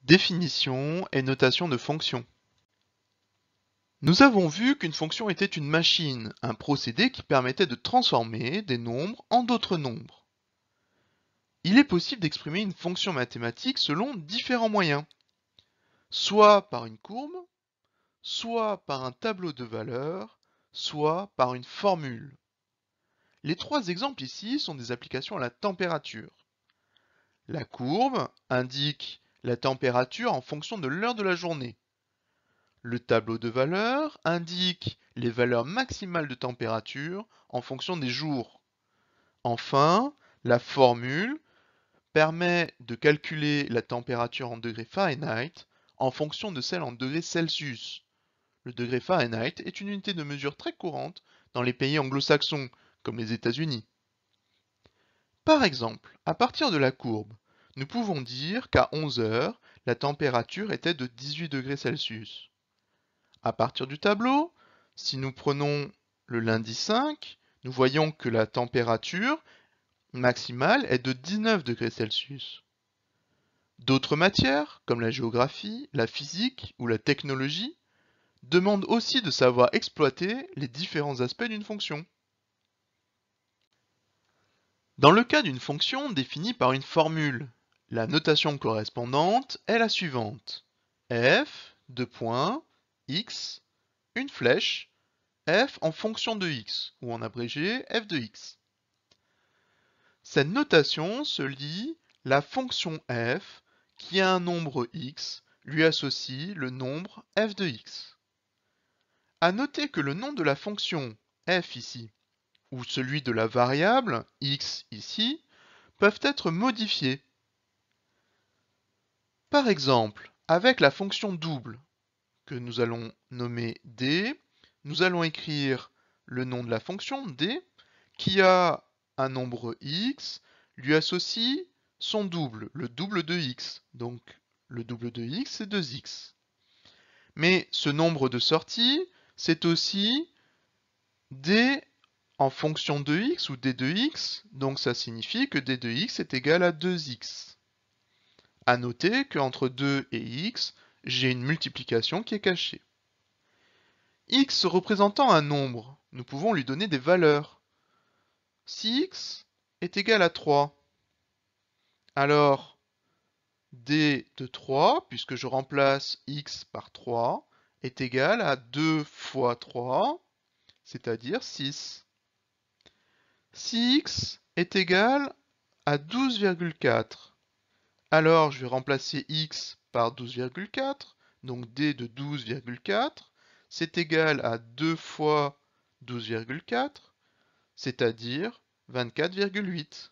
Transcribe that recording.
Définition et notation de fonctions. Nous avons vu qu'une fonction était une machine, un procédé qui permettait de transformer des nombres en d'autres nombres. Il est possible d'exprimer une fonction mathématique selon différents moyens, soit par une courbe, soit par un tableau de valeurs, soit par une formule. Les trois exemples ici sont des applications à la température. La courbe indique la température en fonction de l'heure de la journée. Le tableau de valeurs indique les valeurs maximales de température en fonction des jours. Enfin, la formule permet de calculer la température en degrés Fahrenheit en fonction de celle en degrés Celsius. Le degré Fahrenheit est une unité de mesure très courante dans les pays anglo-saxons, comme les États-Unis. Par exemple, à partir de la courbe, nous pouvons dire qu'à 11 heures, la température était de 18 degrés Celsius. À partir du tableau, si nous prenons le lundi 5, nous voyons que la température maximale est de 19 degrés Celsius. D'autres matières, comme la géographie, la physique ou la technologie, demandent aussi de savoir exploiter les différents aspects d'une fonction. Dans le cas d'une fonction définie par une formule, la notation correspondante est la suivante. F, x, une flèche, f en fonction de x, ou en abrégé f de x. Cette notation se lit la fonction f qui a un nombre x lui associe le nombre f de x. À noter que le nom de la fonction f ici, ou celui de la variable x ici, peuvent être modifiés. Par exemple, avec la fonction double, que nous allons nommer d, nous allons écrire le nom de la fonction d, qui a un nombre x, lui associe son double, le double de x. Donc le double de x, c'est 2x. Mais ce nombre de sortie, c'est aussi d en fonction de x ou d de x, donc ça signifie que d de x est égal à 2x. À noter qu'entre 2 et x, j'ai une multiplication qui est cachée. X représentant un nombre, nous pouvons lui donner des valeurs. Si x est égal à 3, alors d de 3, puisque je remplace x par 3, est égal à 2 fois 3, c'est-à-dire 6. Si x est égal à 12,4, alors je vais remplacer x par 12,4, donc d de 12,4, c'est égal à 2 fois 12,4, c'est-à-dire 24,8.